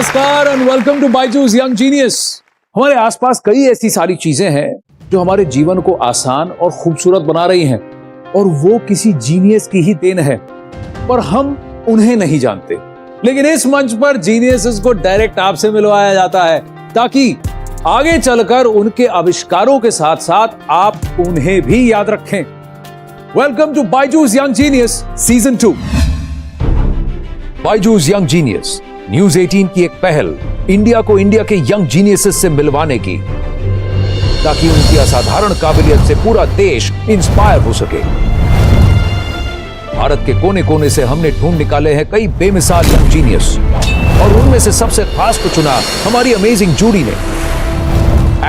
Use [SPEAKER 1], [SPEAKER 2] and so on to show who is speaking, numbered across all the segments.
[SPEAKER 1] नमस्कार and welcome to BYJU'S Young Genius। हमारे आसपास कई ऐसी सारी चीजें हैं जो हमारे जीवन को आसान और खूबसूरत बना रही हैं और वो किसी जीनियस की ही देन है, पर हम उन्हें नहीं जानते। लेकिन इस मंच पर जीनियसेस को डायरेक्ट आपसे मिलवाया जाता है ताकि आगे चलकर उनके आविष्कारों के साथ साथ आप उन्हें भी याद रखें। Welcome to BYJU'S Young Genius season 2। BYJU'S Young Genius news 18 की एक पहल इंडिया को इंडिया के यंग जीनियसेस से मिलवाने की, ताकि उनकी असाधारण काबिलियत से पूरा देश इंस्पायर हो सके। भारत के कोने कोने से हमने ढूंढ निकाले हैं कई बेमिसाल यंग जीनियस और उनमें से सबसे खास को चुना हमारी अमेजिंग जूरी ने।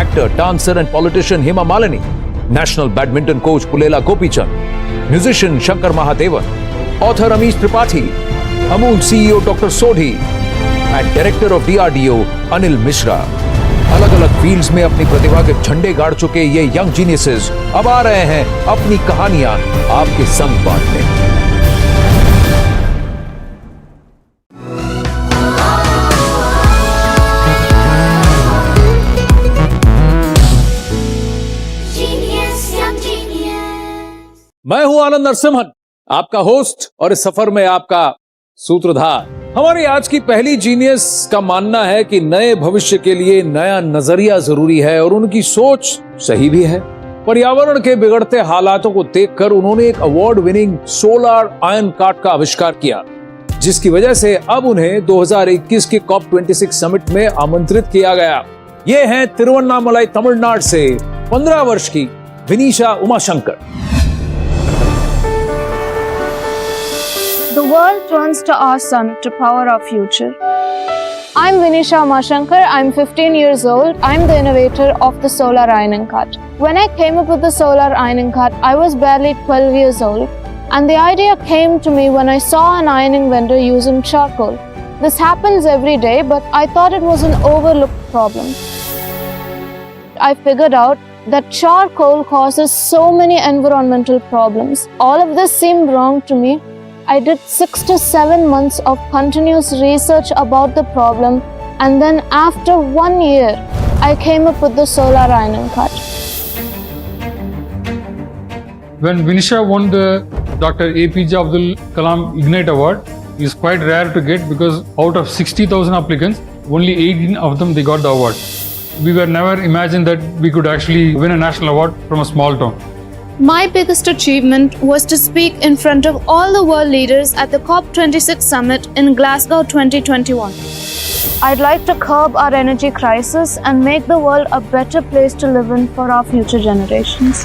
[SPEAKER 1] Actor, dancer and politician Hema Malini, national badminton coach Pullela Gopichand, musician Shankar Mahadevan, author Amish Tripathi, Amul CEO doctor Sodhi and director of DRDO Anil Mishra. अलग अलग फील्ड्स में अपनी प्रतिभा के झंडे गाड़ चुके ये यंग जीनियसेस अब आ रहे हैं अपनी कहानियां आपके संग बांटने। मैं हूं आनंद नरसिम्हन, आपका होस्ट, और इस सफर में आपका सूत्रधार। हमारी आज की पहली जीनियस का मानना है कि नए भविष्य के लिए नया नजरिया जरूरी है और उनकी सोच सही भी है। पर्यावरण के बिगड़ते हालातों को देखकर उन्होंने एक award winning solar ion cart का आविष्कार किया, जिसकी वजह से अब उन्हें 2021 के COP26 समिट में आमंत्रित किया गया। ये हैं तिरुवन्नामलाई तमिलनाडु से 15 वर्ष की विनीशा Umashankar.
[SPEAKER 2] The world turns to our sun to power our future. I'm Vanisha Umashankar. I'm 15 years old. I'm the innovator of the solar ironing cart. When I came up with the solar ironing cart, I was barely 12 years old. And the idea came to me when I saw an ironing vendor using charcoal. This happens every day, but I thought it was an overlooked problem. I figured out that charcoal causes so many environmental problems. All of this seemed wrong to me. I did 6 to 7 months of continuous research about the problem, and then after 1 year, I came up with the solar ironing cart.
[SPEAKER 3] When Vanisha won the Dr. APJ Abdul Kalam Ignite Award, is quite rare to get because out of 60,000 applicants, only 18 of them they got the award. We were never imagined that we could actually win a national award from a small town.
[SPEAKER 2] My biggest achievement was to speak in front of all the world leaders at the COP26 summit in Glasgow 2021. I'd like to curb our energy crisis and make the world a better place to live in for our future generations.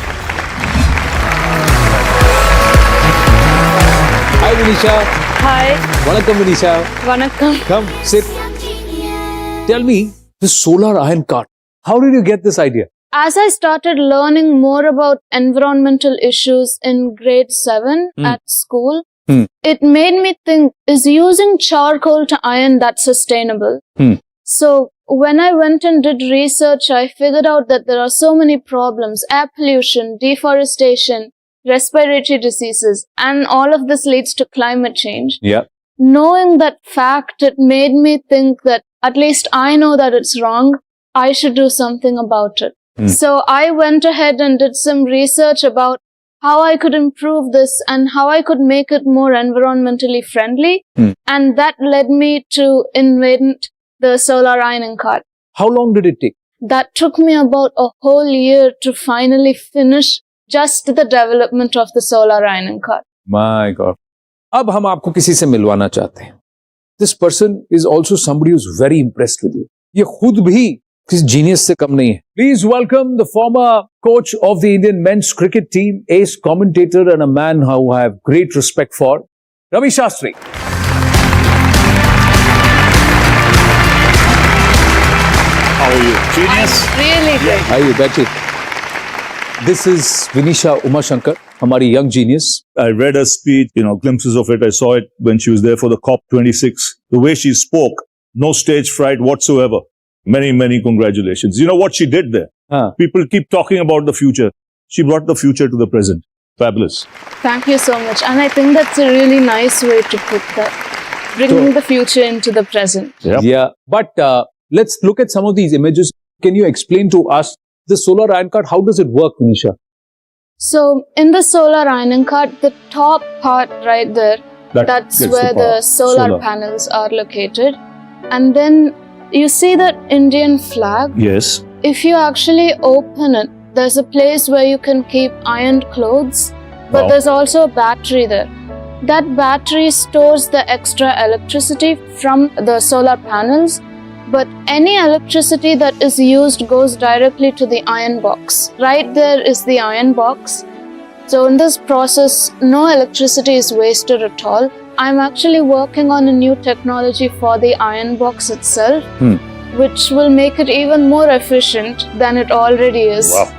[SPEAKER 1] Hi Vanisha.
[SPEAKER 2] Hi.
[SPEAKER 1] Vanakkam Vanisha.
[SPEAKER 2] Vanakkam.
[SPEAKER 1] Come sit. Tell me, the solar iron cart. How did you get this idea?
[SPEAKER 2] As I started learning more about environmental issues in grade 7 at school, it made me think, is using charcoal to iron that sustainable? So when I went and did research, I figured out that there are so many problems: air pollution, deforestation, respiratory diseases, and all of this leads to climate change.
[SPEAKER 1] Yeah.
[SPEAKER 2] Knowing that fact, it made me think that at least I know that it's wrong. I should do something about it. So I went ahead and did some research about how I could improve this and how I could make it more environmentally friendly. And that led me to invent the solar ironing cart.
[SPEAKER 1] How long did it take?
[SPEAKER 2] That took me about a whole year to finally finish just the development of the solar ironing cart.
[SPEAKER 1] My God. अब हम आपको किसी से मिलवाना चाहते हैं. This person is also somebody who's very impressed with you. ये खुद भी किस जीनियस से कम नहीं है. Please welcome the former coach of the Indian men's cricket team, ace commentator and a man who I have great respect for, Ravi Shastri.
[SPEAKER 4] How are you? Genius?
[SPEAKER 2] Really good.
[SPEAKER 1] आइए बैठिए. This is Vanisha Umashankar, हमारी young genius.
[SPEAKER 4] I read her speech, glimpses of it. I saw it when she was there for the COP26. The way she spoke, no stage fright whatsoever. Many, many congratulations. You know what she did there? People keep talking about the future. She brought the future to the present. Fabulous.
[SPEAKER 2] Thank you so much. And I think that's a really nice way to put that. bringing the future into the present.
[SPEAKER 1] Yeah. But let's look at some of these images. Can you explain to us the solar iron cart? How does it work, Vanisha?
[SPEAKER 2] So in the solar ironing cart, the top part right there, that's where the solar panels are located. And then you see that Indian flag.
[SPEAKER 4] Yes.
[SPEAKER 2] If you actually open it, there's a place where you can keep ironed clothes, but there's also a battery there. That battery stores the extra electricity from the solar panels, but any electricity that is used goes directly to the iron box. Right there is the iron box. So in this process, no electricity is wasted at all. I'm actually working on a new technology for the iron box itself, which will make it even more efficient than it already is.
[SPEAKER 4] Wow.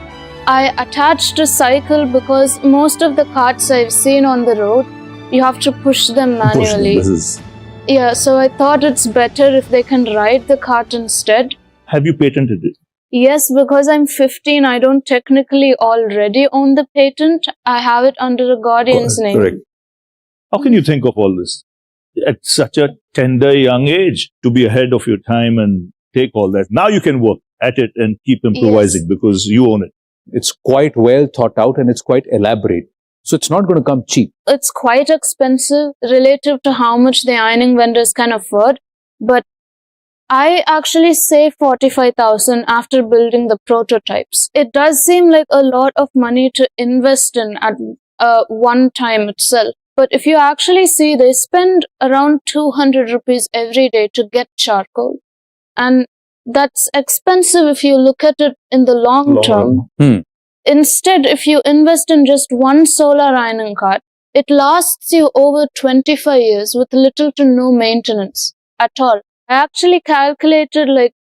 [SPEAKER 2] I attached a cycle because most of the carts I've seen on the road, you have to push them manually. Yeah, so I thought it's better if they can ride the cart instead.
[SPEAKER 4] Have you patented it?
[SPEAKER 2] Yes, because I'm 15, I don't technically already own the patent. I have it under a guardian's name.
[SPEAKER 4] Correct. How can you think of all this at such a tender young age, to be ahead of your time and take all that? Now you can work at it and keep improvising because you own it.
[SPEAKER 1] It's quite well thought out and it's quite elaborate. So it's not going to come cheap.
[SPEAKER 2] It's quite expensive relative to how much the ironing vendors can afford. But I actually saved 45,000 after building the prototypes. It does seem like a lot of money to invest in at one time itself. But if you actually see, they spend around 200 rupees every day to get charcoal. And that's expensive if you look at it in the long term. Instead, if you invest in just one solar ironing cart, it lasts you over 25 years with little to no maintenance at all. I actually calculated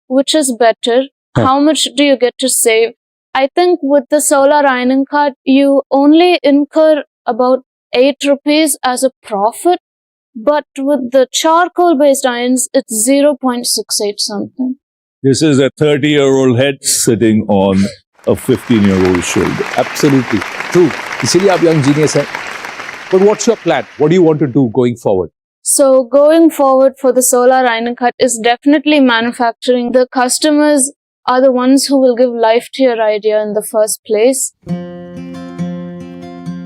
[SPEAKER 2] which is better, how much do you get to save. I think with the solar ironing cart, you only incur about 8 rupees as a profit, but with the charcoal based irons, it's 0.68 something.
[SPEAKER 4] This is a 30-year-old head sitting on a 15-year-old shoulder.
[SPEAKER 1] Absolutely. True. इसीलिए आप young genius हैं. But what's your plan? What do you want to do going forward?
[SPEAKER 2] So going forward for the solar ironing cart is definitely manufacturing. The customers are the ones who will give life to your idea in the first place.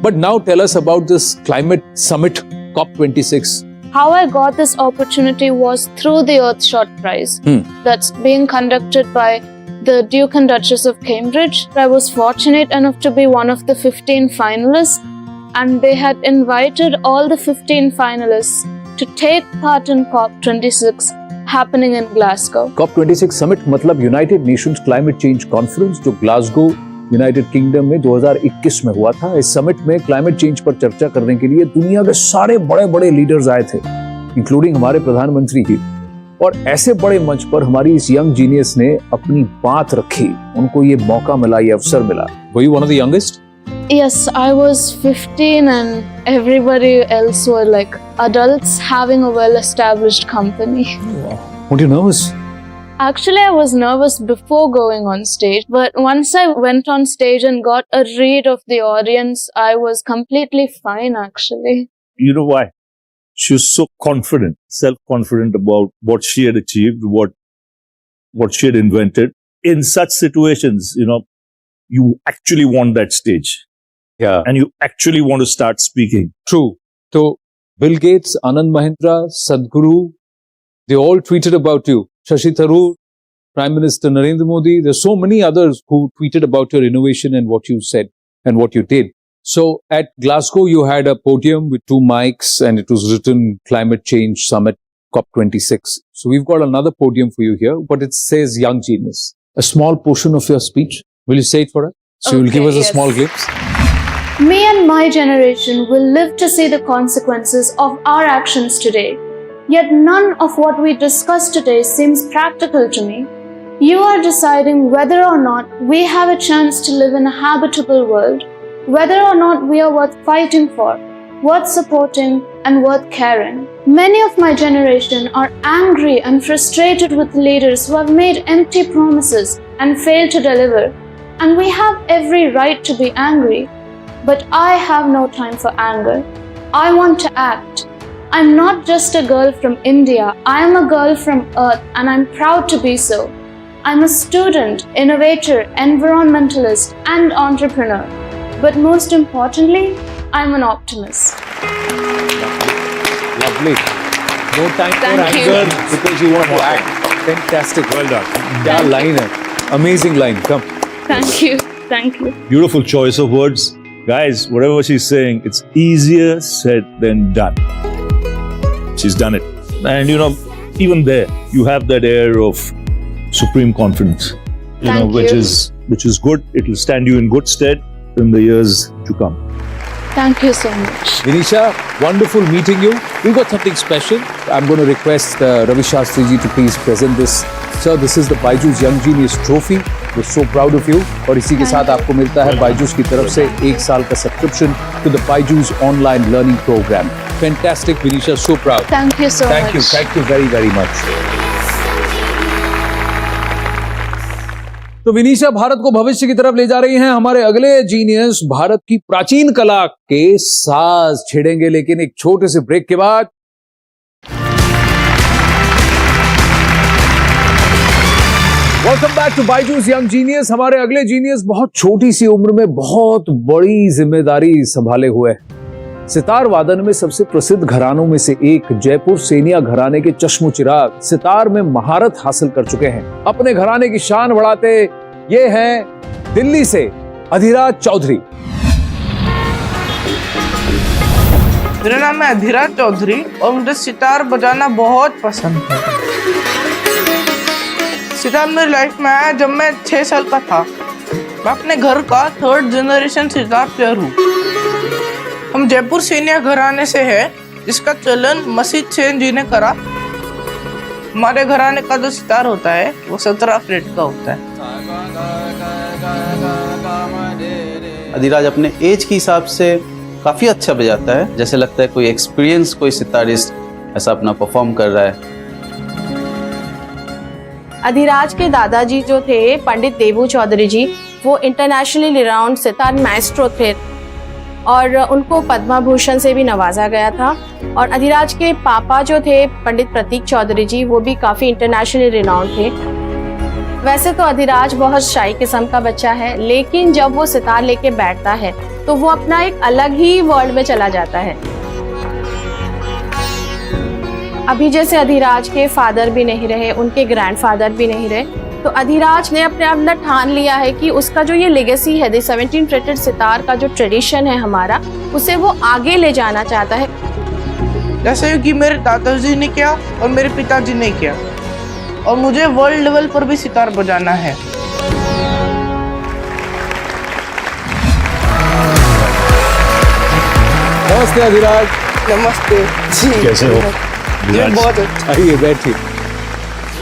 [SPEAKER 1] But now tell us about this climate summit COP26.
[SPEAKER 2] How I got this opportunity was through the Earthshot Prize that's being conducted by the Duke and Duchess of Cambridge. I was fortunate enough to be one of the 15 finalists, and they had invited all the 15 finalists to take part in COP26 happening in Glasgow.
[SPEAKER 1] COP26 summit मतलब United Nations Climate Change Conference जो Glasgow United kingdom में 2021 में हुआ था। इस summit में climate change पर चर्चा करने के लिए दुनिया के सारे बड़े बड़े लीडर्स आए थे, इंक्लूडिंग हमारे प्रधानमंत्री जी। और ऐसे बड़े मंच पर हमारी इस यंग जीनियस ने अपनी बात रखी, उनको ये मौका मिला, ये अवसर मिला। Were you one of the youngest?
[SPEAKER 2] Yes, I was 15 and everybody else were like adults having a well-established company.
[SPEAKER 1] Weren't you nervous?
[SPEAKER 2] Actually, I was nervous before going on stage, but once I went on stage and got a read of the audience, I was completely fine actually.
[SPEAKER 4] You know why? She was so confident, self-confident about what she had achieved, what she had invented. In such situations, you actually want that stage.
[SPEAKER 1] Yeah.
[SPEAKER 4] And you actually want to start speaking.
[SPEAKER 1] True. So, Bill Gates, Anand Mahindra, Sadhguru, they all tweeted about you. Shashi Tharoor, Prime Minister Narendra Modi, there's so many others who tweeted about your innovation and what you said and what you did. So at Glasgow, you had a podium with 2 mics and it was written Climate Change Summit COP26. So we've got another podium for you here, but it says Young Genius. A small portion of your speech. Will you say it for us? So you'll give us a small glimpse.
[SPEAKER 2] Me and my generation will live to see the consequences of our actions today. Yet none of what we discuss today seems practical to me. You are deciding whether or not we have a chance to live in a habitable world, whether or not we are worth fighting for, worth supporting, and worth caring. Many of my generation are angry and frustrated with leaders who have made empty promises and failed to deliver. And we have every right to be angry. But I have no time for anger. I want to act. I'm not just a girl from India, I am a girl from Earth and I'm proud to be so. I'm a student, innovator, environmentalist and entrepreneur. But most importantly, I'm an optimist.
[SPEAKER 1] Lovely. No time for
[SPEAKER 2] Thank you.
[SPEAKER 1] anger because you want to act. Fantastic.
[SPEAKER 4] Well done.
[SPEAKER 1] क्या line है? Amazing line. Come.
[SPEAKER 2] Thank you. Thank you.
[SPEAKER 4] Beautiful choice of words. Guys, whatever she's saying, it's easier said than done. She's done it. And even there, you have that air of supreme confidence.
[SPEAKER 2] Thank
[SPEAKER 4] which
[SPEAKER 2] you.
[SPEAKER 4] is good. It will stand you in good stead in the years to come.
[SPEAKER 2] Thank you so much.
[SPEAKER 1] Vinisha, wonderful meeting you. We've got something special. I'm going to request Ravi Shastri ji to please present this. Sir, this is the BYJU'S Young Genius Trophy. We're so proud of you. और इसी के साथ आपको मिलता है BYJU'S की तरफ से 1 साल का subscription to the BYJU'S online learning program. Fantastic, Vanisha. So proud.
[SPEAKER 2] Thank you so
[SPEAKER 1] Thank you.
[SPEAKER 2] much.
[SPEAKER 1] Thank you very, very much. तो विनीशा भारत को भविष्य की तरफ ले जा रही हैं. हमारे अगले जीनियस भारत की प्राचीन कला के साज छेड़ेंगे, लेकिन एक छोटे से ब्रेक के बाद. Welcome back to BYJU'S young genius. हमारे अगले जीनियस बहुत छोटी सी उम्र में बहुत बड़ी जिम्मेदारी संभाले हुए. सितार वादन में सबसे प्रसिद्ध घरानों में से एक जयपुर सेनिया घराने के चश्मो चिराग सितार में महारत हासिल कर चुके हैं. अपने घराने की शान बढ़ाते ये हैं दिल्ली से अधिराज चौधरी.
[SPEAKER 5] मेरा नाम है अधिराज चौधरी और मुझे सितार बजाना बहुत पसंद है. सितार मेरी लाइफ में आया जब मैं 6 साल का था. मैं अपने घर का 3rd जनरेशन सितार प्लेयर हूँ. हम जयपुर सेनिया घराने से है, जिसका चलन मसीद सेन जी ने करा. हमारे घराने का जो सितार होता है वो 17 फ्रेट का होता है.
[SPEAKER 6] अधिराज अपने एज के हिसाब से काफ़ी अच्छा बजाता है. जैसे लगता है कोई एक्सपीरियंस कोई सितारिस्ट ऐसा अपना परफॉर्म कर रहा है.
[SPEAKER 7] अधिराज के दादाजी जो थे पंडित देवू चौधरी जी, वो इंटरनेशनली रिनाउंड सितार माएस्ट्रो थे और उनको पद्मा भूषण से भी नवाजा गया था. और अधिराज के पापा जो थे पंडित प्रतीक चौधरी जी, वो भी काफ़ी इंटरनेशनली रिनाउंड थे. वैसे तो अधिराज बहुत शाई किस्म का बच्चा है, लेकिन जब वो सितार लेके बैठता है तो वो अपना एक अलग ही वर्ल्ड में चला जाता है. अभी जैसे अधिराज के फादर भी नहीं रहे, उनके ग्रैंडफादर भी नहीं रहे, तो अधिराज ने अपने अंदर ठान लिया है कि उसका जो ये लेगेसी है, 17 फ्रेटेड सितार का जो ट्रेडिशन है हमारा, उसे वो आगे ले जाना चाहता है.
[SPEAKER 5] जैसे कि मेरे दादाजी ने किया और मेरे पिताजी ने किया, और मुझे वर्ल्ड लेवल पर भी सितार बजाना है.
[SPEAKER 1] नमस्ते अधिराज.
[SPEAKER 5] नमस्ते जी.
[SPEAKER 4] कैसे हो?
[SPEAKER 5] ये बहुत अच्छा.
[SPEAKER 1] आइए बैठिए.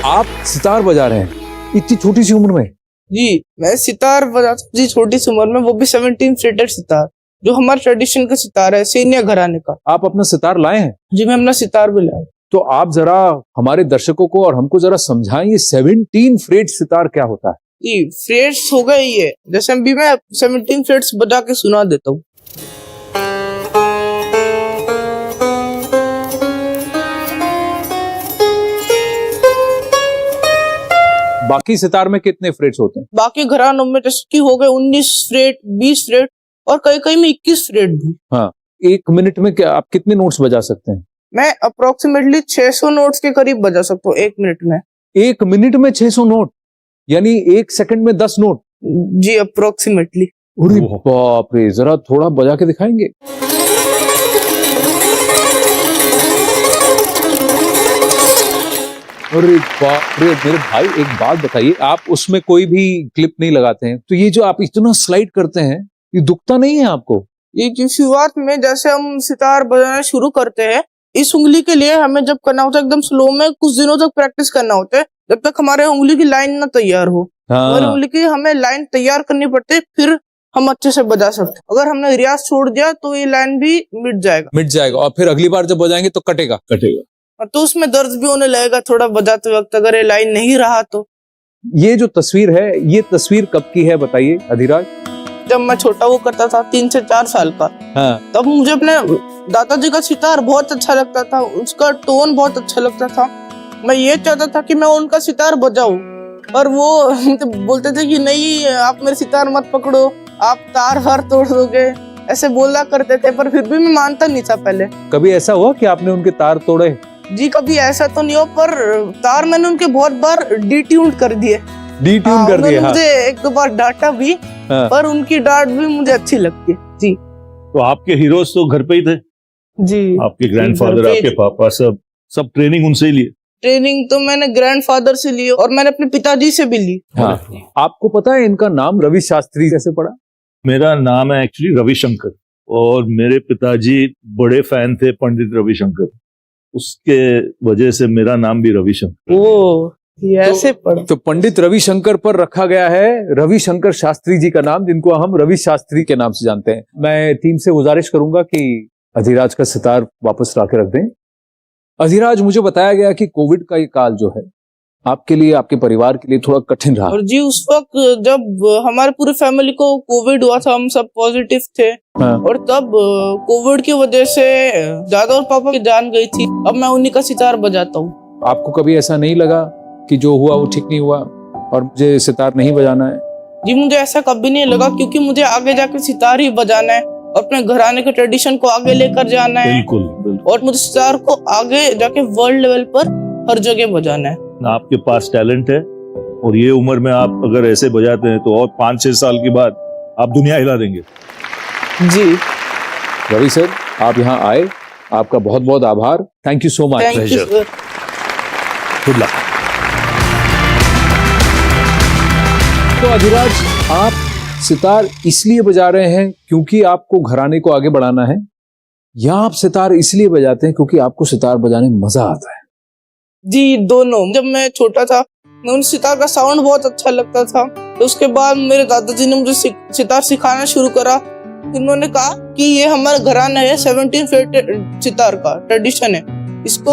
[SPEAKER 1] आप सितार बजा रहे हैं इतनी छोटी सी उम्र में?
[SPEAKER 5] जी, मैं सितार बजाता जी छोटी सी उम्र में, वो भी 17 फ्रेटेड सितार, जो हमारा ट्रेडिशन का सितार है सेनिया घराने का.
[SPEAKER 1] आप अपना सितार लाए हैं?
[SPEAKER 5] जी, मैं अपना सितार भी लाया.
[SPEAKER 1] तो आप जरा हमारे दर्शकों को और हमको जरा समझाएं ये 17 फ्रेट सितार क्या होता है?
[SPEAKER 5] जी, फ्रेट्स हो गए ये. जैसे अभी मैं 17 फ्रेट्स बजा के सुना देता हूँ.
[SPEAKER 1] बाकी सितार में कितने फ्रेट्स होते हैं?
[SPEAKER 5] बाकी घरानों में जैसे कि हो गए 19 फ्रेट, 20 फ्रेट और कई कई में 21 फ्रेट भी.
[SPEAKER 1] हाँ, 1 मिनट में क्या आप कितने नोट्स बजा सकते हैं?
[SPEAKER 5] मैं अप्रोक्सीमेटली 600 नोट्स के करीब बजा सकता हूँ 1 मिनट में.
[SPEAKER 1] 1 मिनट में 600 नोट, यानी 1 सेकंड में 10 नोट?
[SPEAKER 5] जी, अप्रोक्सीमेटली.
[SPEAKER 1] अरे बाप रे, जरा थोड़ा बजा के दिखाएंगे? अरे बाप रे. मेरे भाई एक बात बताइए, आप उसमें कोई भी क्लिप नहीं लगाते हैं, तो ये जो आप इतना स्लाइड करते हैं, ये दुखता नहीं है आपको?
[SPEAKER 5] ये जो शुरुआत में जैसे हम सितार बजाना शुरू करते हैं, इस उंगली के लिए हमें जब करना होता है एकदम स्लो में, कुछ दिनों तक प्रैक्टिस करना होता है, जब तक हमारे उंगली की लाइन ना तैयार हो. हमारी उंगली की हमें लाइन तैयार करनी पड़ती है, फिर हम अच्छे से बजा सकते. अगर हमने रियाज छोड़ दिया तो ये लाइन भी मिट जाएगा
[SPEAKER 1] और फिर अगली बार जब बजाएंगे तो कटेगा.
[SPEAKER 5] तो उसमें दर्द भी होने लगेगा थोड़ा बजाते वक्त, अगर ये लाइन नहीं रहा तो.
[SPEAKER 1] ये जो तस्वीर है, ये तस्वीर कब की है बताइए अधिराज?
[SPEAKER 5] जब मैं छोटा वो करता था 3 से 4 साल का, तब मुझे अपने दादाजी का सितार बहुत अच्छा लगता था, उसका टोन बहुत अच्छा लगता था। मैं ये चाहता था कि मैं उनका सितार बजाऊं, पर वो बोलते थे कि नहीं, आप मेरे सितार मत पकड़ो, आप तार हार तोड़ दोगे, ऐसे बोला करते थे। पर फिर भी मैं मानता नहीं था पहले।
[SPEAKER 1] कभी ऐसा हुआ कि आपने उनके तार तोड़े?
[SPEAKER 5] जी कभी ऐसा तो नहीं हो, पर तार मैंने उनके बहुत बार डिट्यून कर दिए।
[SPEAKER 1] डिट्यून कर दिए?
[SPEAKER 5] मुझे 1-2 बार डांटा भी, पर उनकी डांट भी मुझे अच्छी लगती है। जी।
[SPEAKER 4] तो आपके हीरोज तो घर पे ही थे?
[SPEAKER 5] जी।
[SPEAKER 4] आपके ग्रैंडफादर, आपके पापा, सब ट्रेनिंग उनसे ही लिए?
[SPEAKER 5] ट्रेनिंग तो मैंने ग्रैंडफादर से ली और मैंने अपने पिताजी से भी ली।
[SPEAKER 1] हाँ। आपको पता है इनका नाम रवि शास्त्री कैसे पड़ा?
[SPEAKER 4] मेरा नाम है एक्चुअली रविशंकर, और मेरे पिताजी बड़े फैन थे पंडित रविशंकर, उसके वजह से मेरा नाम भी रविशंकर।
[SPEAKER 5] ओ, ऐसे पड़ा।
[SPEAKER 1] तो पंडित रविशंकर पर रखा गया है रविशंकर शास्त्री जी का नाम, जिनको हम रवि शास्त्री के नाम से जानते हैं। मैं टीम से गुजारिश करूंगा कि अधिराज का सितार वापस ला के रख दें। अधिराज, मुझे बताया गया कि कोविड का ये काल जो है आपके लिए, आपके परिवार के लिए थोड़ा कठिन रहा।
[SPEAKER 5] और जी उस वक्त जब हमारे पूरी फैमिली को कोविड हुआ था, हम सब पॉजिटिव थे।
[SPEAKER 1] हाँ।
[SPEAKER 5] और तब कोविड की वजह से दादा और पापा की जान गई थी। अब मैं उन्हीं का सितार बजाता हूँ।
[SPEAKER 1] आपको कभी ऐसा नहीं लगा कि जो हुआ वो ठीक नहीं हुआ और मुझे सितार नहीं बजाना है?
[SPEAKER 5] जी मुझे ऐसा कभी नहीं लगा, क्योंकि मुझे आगे जाके सितार ही बजाना है, अपने घराने के ट्रेडिशन को आगे लेकर जाना है।
[SPEAKER 4] बिल्कुल।
[SPEAKER 5] और मुझे सितार को आगे जाके वर्ल्ड लेवल पर हर जगह बजाना है।
[SPEAKER 4] आपके पास टैलेंट है, और ये उम्र में आप अगर ऐसे बजाते हैं तो और 5-6 साल के बाद आप दुनिया हिला देंगे।
[SPEAKER 5] जी
[SPEAKER 1] रवि सर, आप यहाँ आए, आपका बहुत बहुत आभार। Thank you so much.
[SPEAKER 5] Thank you sir.
[SPEAKER 4] Good luck.
[SPEAKER 1] तो अधिराज, आप सितार इसलिए बजा रहे हैं क्योंकि आपको घराने को आगे बढ़ाना है, या आप सितार इसलिए बजाते हैं क्योंकि आपको सितार बजाने में मजा आता है?
[SPEAKER 5] जी दोनों। जब मैं छोटा था, मैं उन सितार का साउंड बहुत अच्छा लगता था, तो उसके बाद मेरे दादाजी ने मुझे सितार सिखाना शुरू करा। उन्होंने कहा कि ये हमारा घराना है, 17 फेट सितार का ट्रेडिशन है, इसको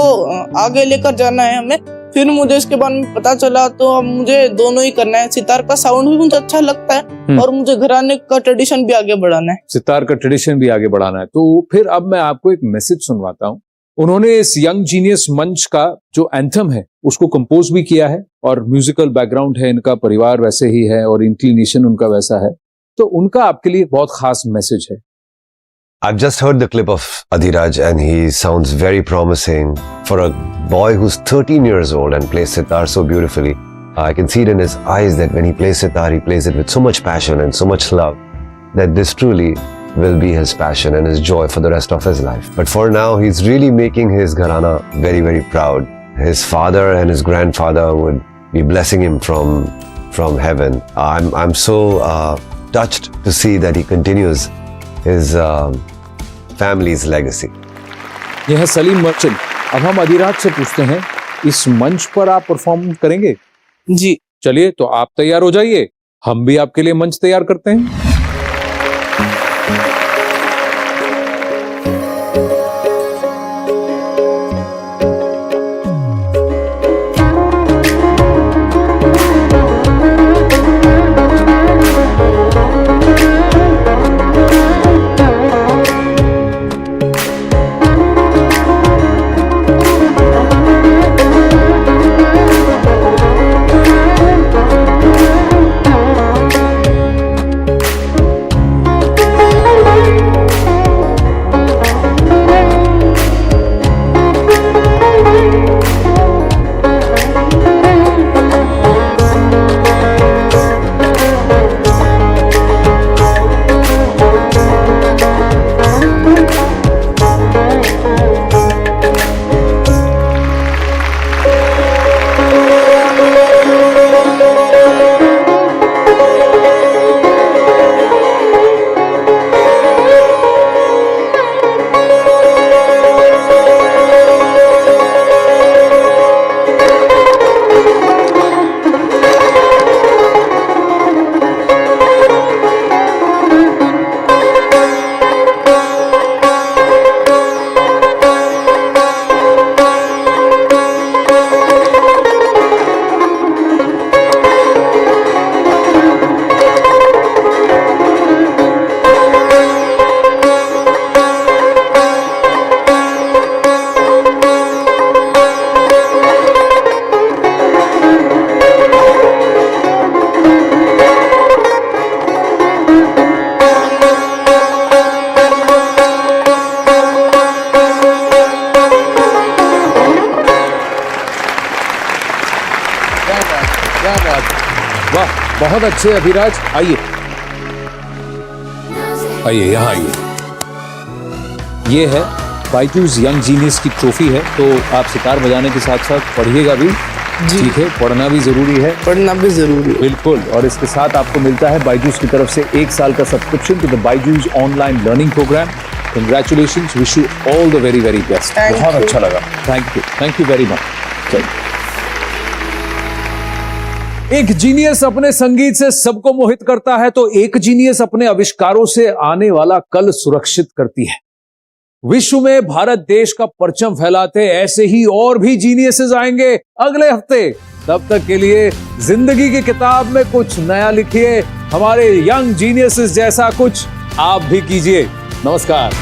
[SPEAKER 5] आगे लेकर जाना है हमें। फिर मुझे इसके बारे में पता चला, तो अब मुझे दोनों ही करना है। सितार का साउंड भी मुझे अच्छा लगता है और मुझे घराने का ट्रेडिशन भी आगे बढ़ाना है।
[SPEAKER 1] सितार का ट्रेडिशन भी आगे बढ़ाना है। तो फिर अब मैं आपको एक मैसेज सुनवाता हूँ। उन्होंने इस यंग जीनियस मंच का जो एंथम है उसको कंपोज भी किया है, और म्यूजिकल बैकग्राउंड है इनका, परिवार वैसे ही है और इंक्लिनेशन उनका वैसा है, तो उनका आपके लिए बहुत खास मैसेज है।
[SPEAKER 8] I've just heard the clip of Adhiraj and he sounds very promising for a boy who's 13 years old and plays sitar so beautifully. I can see it in his eyes that when he plays sitar, he plays it with so much passion and so much love that this truly will be his passion and his joy for the rest of his life. But for now, he's really making his gharana very, very proud. His father and his grandfather would be blessing him from heaven. I'm so touched to see that he continues his family's legacy.
[SPEAKER 1] यह है Salim merchant. अब हम अधिराज से पूछते हैं, इस मंच पर आप परफॉर्म करेंगे?
[SPEAKER 5] जी
[SPEAKER 1] चलिए, तो आप तैयार हो जाइए, हम भी आपके लिए मंच तैयार करते हैं। वाह, बहुत अच्छे अभिराज। आइए आइए, यहाँ आइए। ये है बायजूस यंग जीनियस की ट्रॉफी है। तो आप सितार बजाने के साथ साथ पढ़िएगा भी, ठीक है, पढ़ना भी जरूरी है।
[SPEAKER 5] पढ़ना भी जरूरी है,
[SPEAKER 1] बिल्कुल। और इसके साथ आपको मिलता है बायजूस की तरफ से 1 साल का subscription to the Byju's online learning program. Congratulations, wish you all the very very best. बहुत अच्छा लगा, थैंक यू वेरी मच। एक जीनियस अपने संगीत से सबको मोहित करता है, तो एक जीनियस अपने आविष्कारों से आने वाला कल सुरक्षित करती है। विश्व में भारत देश का परचम फैलाते ऐसे ही और भी जीनियसेस आएंगे अगले हफ्ते। तब तक के लिए जिंदगी की किताब में कुछ नया लिखिए, हमारे यंग जीनियसेस जैसा कुछ आप भी कीजिए। नमस्कार।